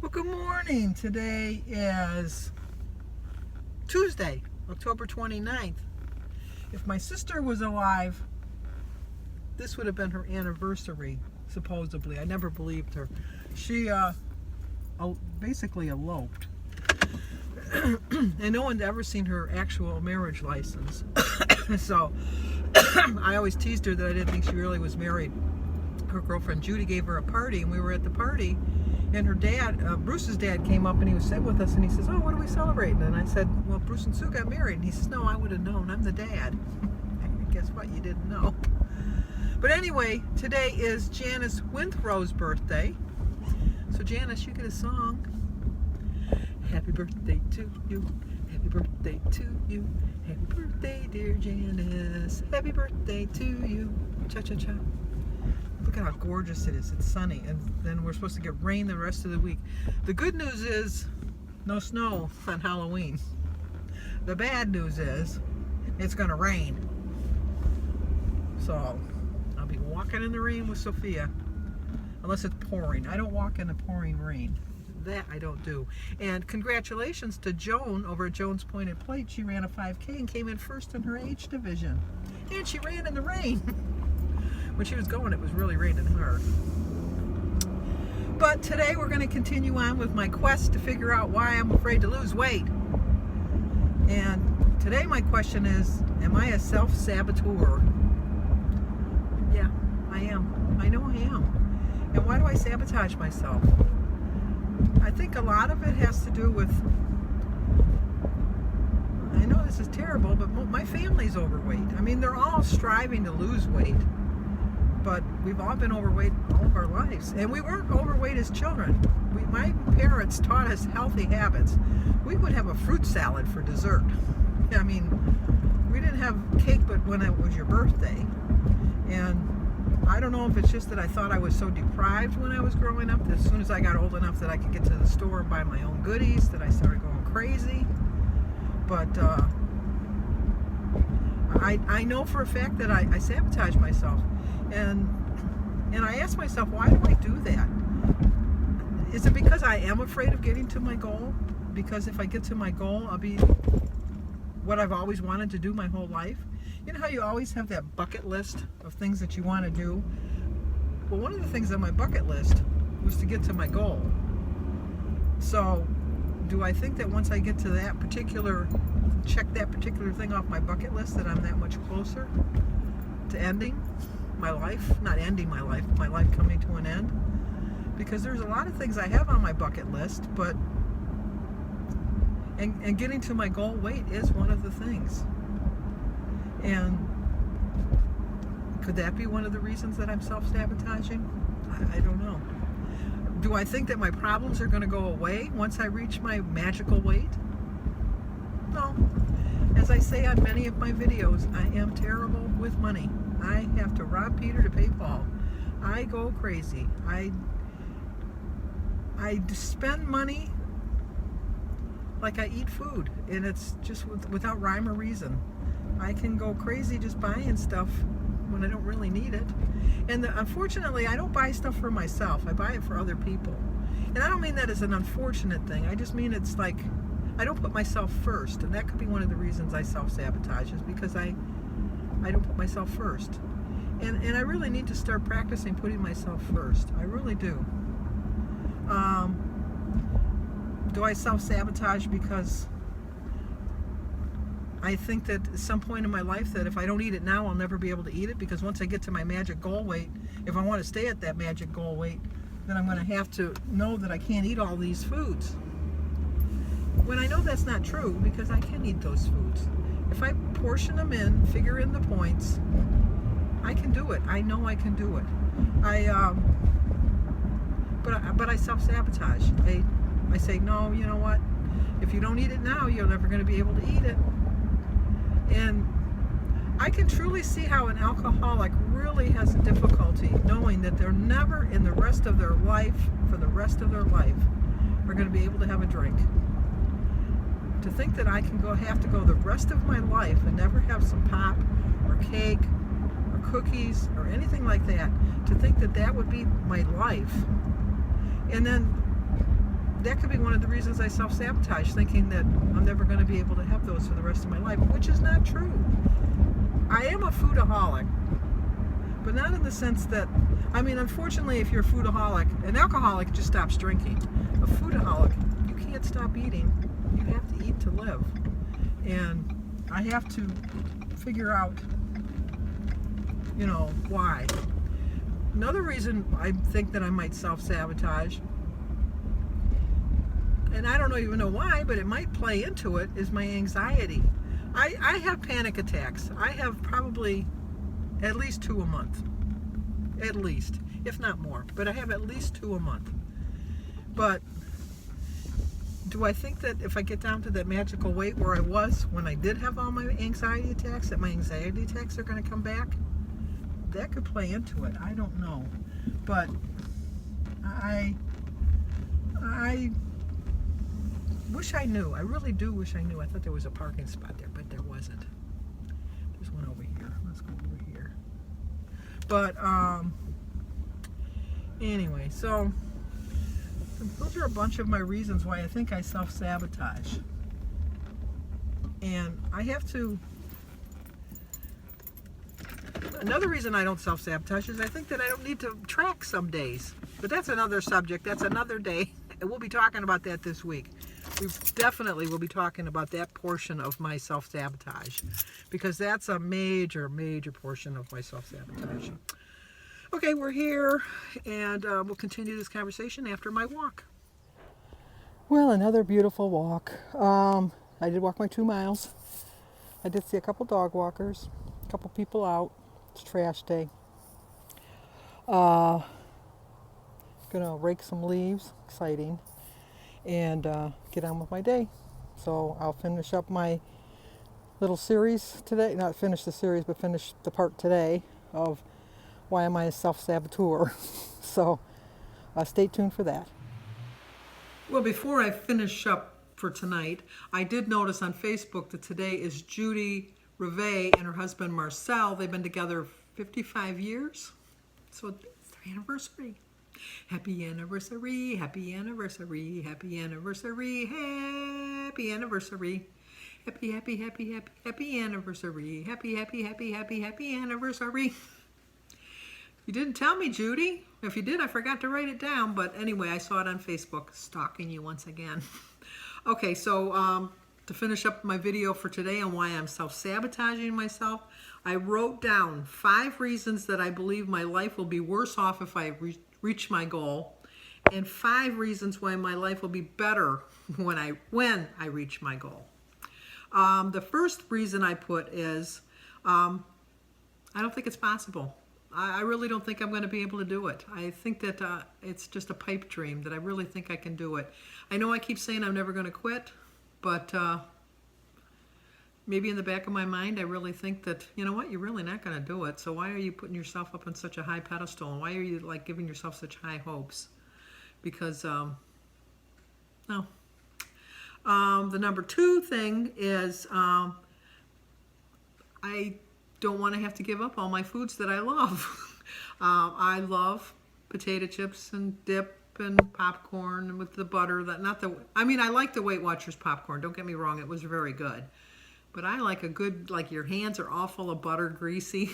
Well, good morning. Today is Tuesday, October 29th. If my sister was alive, this would have been her anniversary, supposedly. I never believed her. She basically eloped. And no one's ever seen her actual marriage license. So I always teased her that I didn't think she really was married. Her girlfriend Judy gave her a party, and we were at the party, and her dad, Bruce's dad, came up and he was sitting with us, and he says, "Oh, what are we celebrating?" And I said, "Well, Bruce and Sue got married." And he says, "No, I would have known. I'm the dad." And guess what? You didn't know. But anyway, today is Janice Winthrow's birthday. So Janice, you get a song. Happy birthday to you. Happy birthday to you. Happy birthday, dear Janice. Happy birthday to you. Cha-cha-cha. Look at how gorgeous it is. It's sunny, and then we're supposed to get rain the rest of the week. The good news is no snow on Halloween. The bad news is it's going to rain. So I'll be walking in the rain with Sophia, unless it's pouring. I don't walk in the pouring rain. That I don't do. And congratulations to Joan over at Joan's Pointed Plate. She ran a 5K and came in first in her age division. And she ran in the rain. When she was going, it was really raining hard. But today we're going to continue on with my quest to figure out why I'm afraid to lose weight. And today my question is, am I a self-saboteur? Yeah, I am. I know I am. And why do I sabotage myself? I think a lot of it has to do with, I know this is terrible, but my family's overweight. I mean, they're all striving to lose weight. But we've all been overweight all of our lives. And we weren't overweight as children. My parents taught us healthy habits. We would have a fruit salad for dessert. I mean, we didn't have cake but when it was your birthday. And I don't know if it's just that I thought I was so deprived when I was growing up, that as soon as I got old enough that I could get to the store and buy my own goodies, that I started going crazy. But I know for a fact that I sabotage myself. And I ask myself, why do I do that? Is it because I am afraid of getting to my goal? Because if I get to my goal, I'll be what I've always wanted to do my whole life? You know how you always have that bucket list of things that you want to do? Well, one of the things on my bucket list was to get to my goal. So, do I think that once I get to that particular, check that particular thing off my bucket list, that I'm that much closer to ending my life? Not ending my life, but my life coming to an end? Because there's a lot of things I have on my bucket list, but and getting to my goal weight is one of the things. And could that be one of the reasons that I'm self-sabotaging? I don't know. Do I think that my problems are going to go away once I reach my magical weight? No. As I say on many of my videos, I am terrible with money. I have to rob Peter to pay Paul. I go crazy. I spend money like I eat food, and it's just without rhyme or reason. I can go crazy just buying stuff when I don't really need it. And unfortunately, I don't buy stuff for myself. I buy it for other people. And I don't mean that as an unfortunate thing. I just mean it's like I don't put myself first. And that could be one of the reasons I self-sabotage, is because I don't put myself first. And I really need to start practicing putting myself first. I really do. Do I self-sabotage because I think that at some point in my life that if I don't eat it now, I'll never be able to eat it? Because once I get to my magic goal weight, if I want to stay at that magic goal weight, then I'm going to have to know that I can't eat all these foods. When I know that's not true, because I can eat those foods. If I portion them in, figure in the points, I can do it. I know I can do it. But I self-sabotage. I say, no, you know what? If you don't eat it now, you're never going to be able to eat it. And I can truly see how an alcoholic really has difficulty knowing that they're never in the rest of their life, for the rest of their life, are going to be able to have a drink. To think that I can have to go the rest of my life and never have some pop or cake or cookies or anything like that, to think that that would be my life. And then that could be one of the reasons I self-sabotage, thinking that I'm never going to be able to have those for the rest of my life, which is not true. I am a foodaholic, but not in the sense that, I mean, unfortunately, if you're a foodaholic, an alcoholic just stops drinking. A foodaholic, you can't stop eating. You have to eat to live. And I have to figure out, why. Another reason I think that I might self-sabotage, and I don't even know why, but it might play into it, is my anxiety. I have panic attacks. I have probably at least 2 a month. At least, if not more. But I have at least 2 a month. But do I think that if I get down to that magical weight where I was when I did have all my anxiety attacks, that my anxiety attacks are going to come back? That could play into it. I don't know. But I wish I knew. I really do wish I knew. I thought there was a parking spot there, but there wasn't. There's one over here. Let's go over here. But anyway, so those are a bunch of my reasons why I think I self-sabotage. And I have to... Another reason I don't self-sabotage is I think that I don't need to track some days. But that's another subject. That's another day. And we'll be talking about that this week. We definitely will be talking about that portion of my self-sabotage, because that's a major, major portion of my self-sabotage. Okay, we're here, and we'll continue this conversation after my walk. Well, another beautiful walk. I did walk my 2 miles. I did see a couple dog walkers, a couple people out. It's trash day. Gonna rake some leaves. Exciting. And get on with my day. So I'll finish up my little series today. Not finish the series, but finish the part today of why am I a self-saboteur. So stay tuned for that. Well, before I finish up for tonight, I did notice on Facebook that today is Judy Reve and her husband Marcel. They've been together 55 years. So it's their anniversary. Happy anniversary, happy anniversary, happy anniversary, happy anniversary. Happy, happy, happy, happy, happy anniversary. Happy, happy, happy, happy, happy anniversary. You didn't tell me, Judy. If you did, I forgot to write it down. But anyway, I saw it on Facebook. Stalking you once again. Okay, so to finish up my video for today on why I'm self-sabotaging myself, I wrote down 5 reasons that I believe my life will be worse off if I reach my goal, and 5 reasons why my life will be better when I reach my goal. The first reason I put is I don't think it's possible. I really don't think I'm going to be able to do it. I think that it's just a pipe dream, that I really think I can do it. I know I keep saying I'm never going to quit, but maybe in the back of my mind I really think that, you know what, you're really not going to do it. So why are you putting yourself up on such a high pedestal? And why are you like giving yourself such high hopes? Because, no. The number 2 thing is I don't want to have to give up all my foods that I love. I love potato chips and dip and popcorn with the butter. I like the Weight Watchers popcorn. Don't get me wrong, it was very good. But I like a good, like your hands are all full of butter, greasy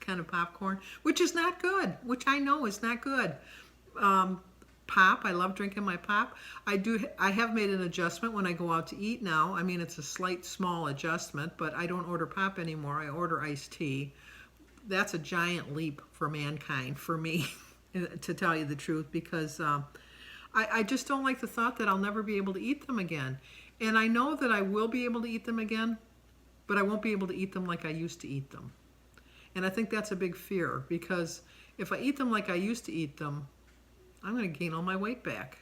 kind of popcorn, which is not good, which I know is not good. Pop, I love drinking my pop. I have made an adjustment when I go out to eat now. I mean, it's a slight, small adjustment, but I don't order pop anymore. I order iced tea. That's a giant leap for mankind, for me, to tell you the truth, because I just don't like the thought that I'll never be able to eat them again. And I know that I will be able to eat them again, but I won't be able to eat them like I used to eat them. And I think that's a big fear, because if I eat them like I used to eat them, I'm going to gain all my weight back.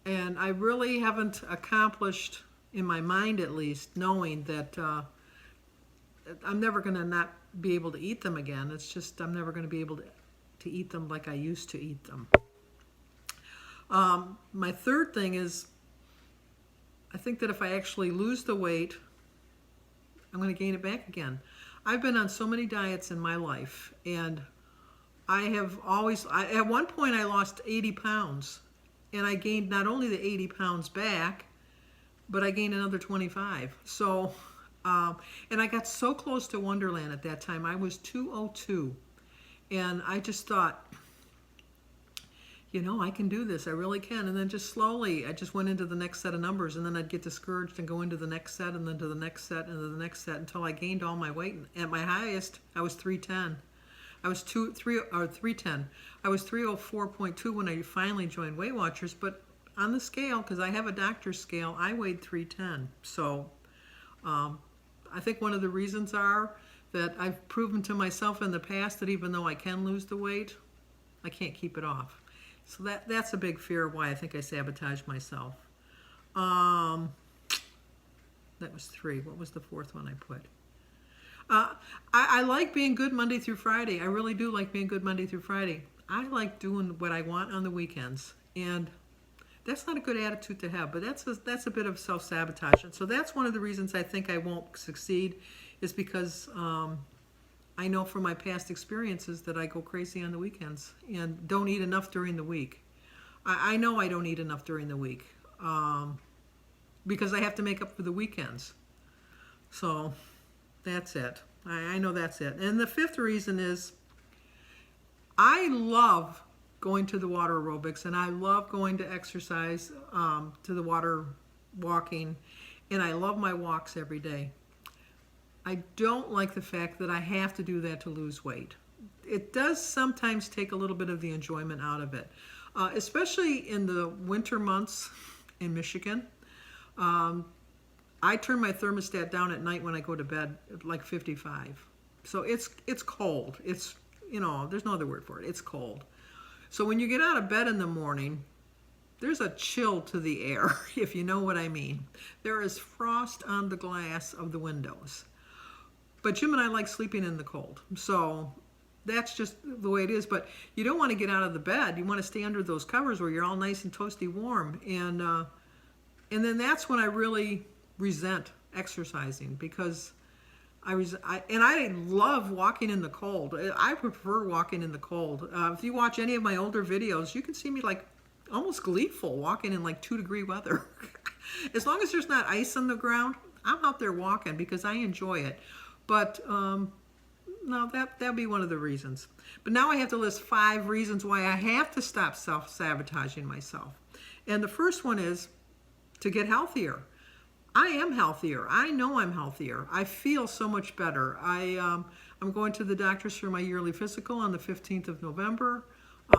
And I really haven't accomplished, in my mind at least, knowing that I'm never going to not be able to eat them again. It's just I'm never going to be able to eat them like I used to eat them. My third thing is, I think that if I actually lose the weight, I'm going to gain it back again. I've been on so many diets in my life, and I have always, at one point I lost 80 pounds, and I gained not only the 80 pounds back, but I gained another 25. So, and I got so close to Wonderland at that time. I was 202. And I just thought, I can do this. I really can. And then just slowly, I just went into the next set of numbers, and then I'd get discouraged and go into the next set, and then to the next set, and to the next set, until I gained all my weight. At my highest, I was 310. I was 310. I was 304.2 when I finally joined Weight Watchers, but on the scale, because I have a doctor's scale, I weighed 310. So I think one of the reasons are that I've proven to myself in the past that even though I can lose the weight, I can't keep it off. So that's a big fear of why I think I sabotage myself. That was 3. What was the 4th one I put? I like being good Monday through Friday. I really do like being good Monday through Friday. I like doing what I want on the weekends. And that's not a good attitude to have, but that's a bit of self-sabotage. And so that's one of the reasons I think I won't succeed, is because I know from my past experiences that I go crazy on the weekends and don't eat enough during the week. I know I don't eat enough during the week because I have to make up for the weekends. So that's it. I know that's it. And the 5th reason is I love going to the water aerobics, and I love going to exercise, to the water walking, and I love my walks every day. I don't like the fact that I have to do that to lose weight. It does sometimes take a little bit of the enjoyment out of it, especially in the winter months in Michigan. I turn my thermostat down at night when I go to bed at like 55. So it's cold. It's, there's no other word for it. It's cold. So when you get out of bed in the morning, there's a chill to the air, if you know what I mean. There is frost on the glass of the windows. But Jim and I like sleeping in the cold. So that's just the way it is. But you don't want to get out of the bed. You want to stay under those covers where you're all nice and toasty warm. And then that's when I really resent exercising, because I love walking in the cold. I prefer walking in the cold. If you watch any of my older videos, you can see me like almost gleeful walking in like 2-degree weather. As long as there's not ice on the ground, I'm out there walking because I enjoy it. But no, that'd be one of the reasons. But now I have to list 5 reasons why I have to stop self-sabotaging myself. And the first one is to get healthier. I am healthier. I know I'm healthier. I feel so much better. I'm going to the doctors for my yearly physical on the 15th of November.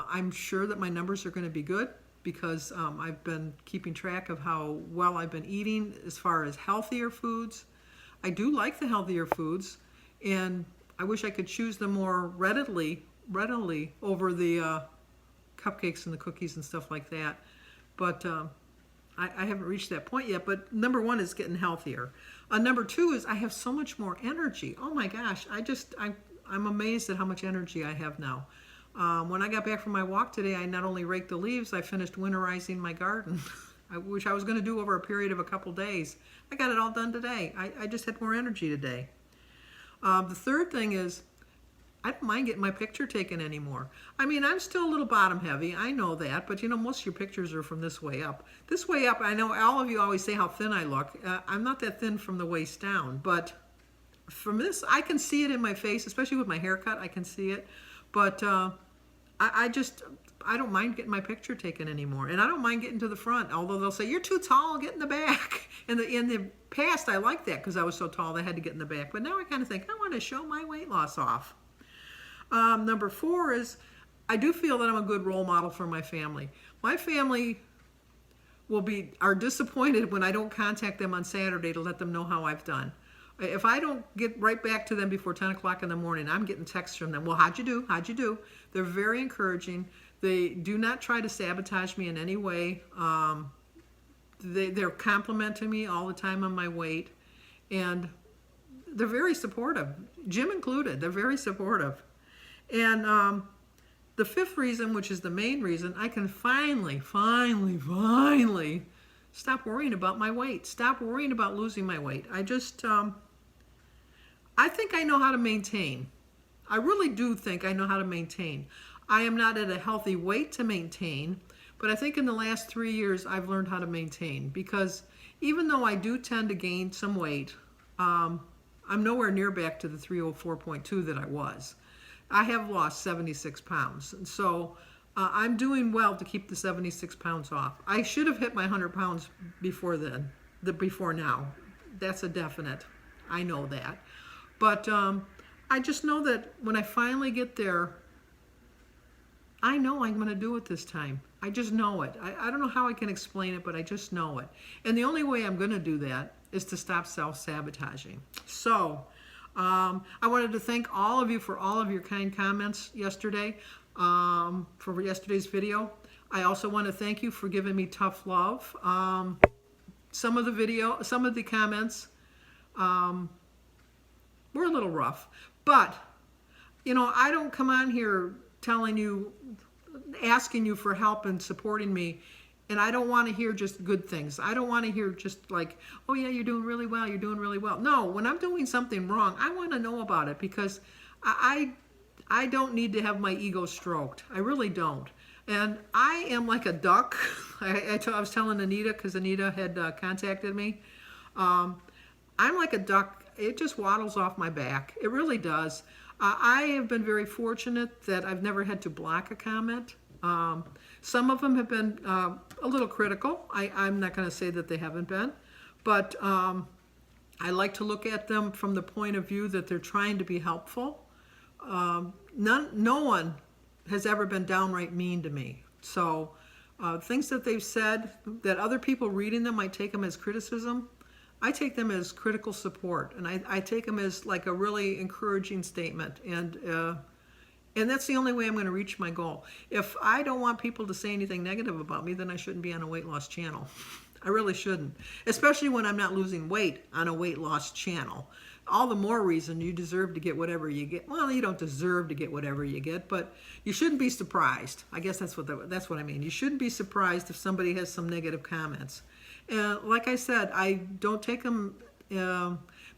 I'm sure that my numbers are going to be good because I've been keeping track of how well I've been eating as far as healthier foods. I do like the healthier foods, and I wish I could choose them more readily over the cupcakes and the cookies and stuff like that. But I haven't reached that point yet, but number 1 is getting healthier. Number 2 is I have so much more energy. Oh my gosh, I'm amazed at how much energy I have now. When I got back from my walk today, I not only raked the leaves, I finished winterizing my garden, which I was going to do over a period of a couple days. I got it all done today. I just had more energy today. The third thing is I don't mind getting my picture taken anymore. I mean, I'm still a little bottom heavy. I know that, but most of your pictures are from this way up. This way up, I know all of you always say how thin I look. I'm not that thin from the waist down, but from this, I can see it in my face, especially with my haircut, I can see it. But I don't mind getting my picture taken anymore. And I don't mind getting to the front, although they'll say, you're too tall, get in the back. In the past, I liked that because I was so tall, they had to get in the back. But now I kind of think, I want to show my weight loss off. Number 4 is I do feel that I'm a good role model for my family. My family are disappointed when I don't contact them on Saturday to let them know how I've done. If I don't get right back to them before 10 o'clock in the morning, I'm getting texts from them. Well, how'd you do? How'd you do? They're very encouraging. They do not try to sabotage me in any way. They're complimenting me all the time on my weight. And they're very supportive. Jim included. They're very supportive. And the 5th reason, which is the main reason, I can finally stop worrying about my weight. Stop worrying about losing my weight. I think I know how to maintain. I really do think I know how to maintain. I am not at a healthy weight to maintain, But I think in the last 3 years, I've learned how to maintain, because even though I do tend to gain some weight, I'm nowhere near back to the 304.2 that I was. I have lost 76 pounds. And so I'm doing well to keep the 76 pounds off. I should have hit my 100 pounds before then, before now. That's a definite. I know that. But I just know that when I finally get there, I know I'm going to do it this time. I just know it. I don't know how I can explain it, but I just know it. And the only way I'm going to do that is to stop self-sabotaging. So I wanted to thank all of you for all of your kind comments yesterday, for yesterday's video. I also want to thank you for giving me tough love. Some of the comments were a little rough, but you know, I don't come on here telling you, asking you for help and supporting me, and I don't want to hear just good things. I don't want to hear just like, oh yeah, you're doing really well, you're doing really well. No, when I'm doing something wrong, I want to know about it, because I don't need to have my ego stroked. I really don't. And I am like a duck. I was telling Anita, because Anita had contacted me. I'm like a duck. It just waddles off my back. It really does. I have been very fortunate that I've never had to block a comment. Some of them have been a little critical. I'm not going to say that they haven't been, but I like to look at them from the point of view that they're trying to be helpful. No one has ever been downright mean to me. So things that they've said that other people reading them might take them as criticism, I take them as critical support, and I take them as like a really encouraging statement, and that's the only way I'm going to reach my goal. If I don't want people to say anything negative about me, then I shouldn't be on a weight loss channel. I really shouldn't, especially when I'm not losing weight on a weight loss channel. All the more reason you deserve to get whatever you get. Well, you don't deserve to get whatever you get, but you shouldn't be surprised. I guess that's what I mean. You shouldn't be surprised if somebody has some negative comments. Like I said, I don't take them,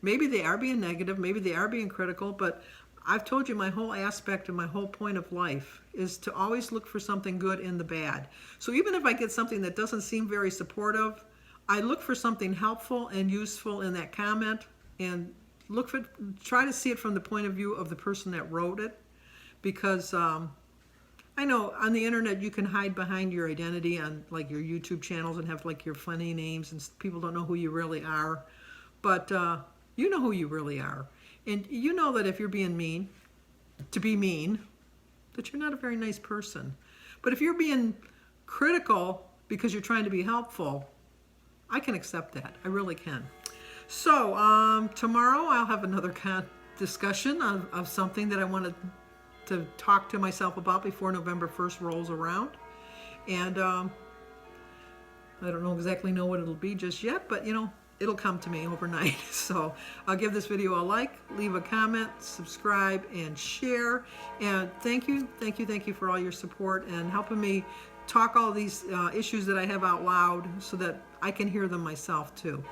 maybe they are being negative, maybe they are being critical, but I've told you my whole aspect and my whole point of life is to always look for something good in the bad. So even if I get something that doesn't seem very supportive, I look for something helpful and useful in that comment, and try to see it from the point of view of the person that wrote it, because I know on the internet you can hide behind your identity on like your YouTube channels and have like your funny names, and people don't know who you really are, but you know who you really are, and you know that if you're being mean to be mean, that you're not a very nice person. But if you're being critical because you're trying to be helpful, I can accept that. I really can. So tomorrow I'll have another discussion of something that I wanted to talk to myself about before November 1st rolls around. And I don't exactly know what it'll be just yet, but you know, it'll come to me overnight. So I'll give this video a like, leave a comment, subscribe, and share. And thank you for all your support and helping me talk all these issues that I have out loud so that I can hear them myself too.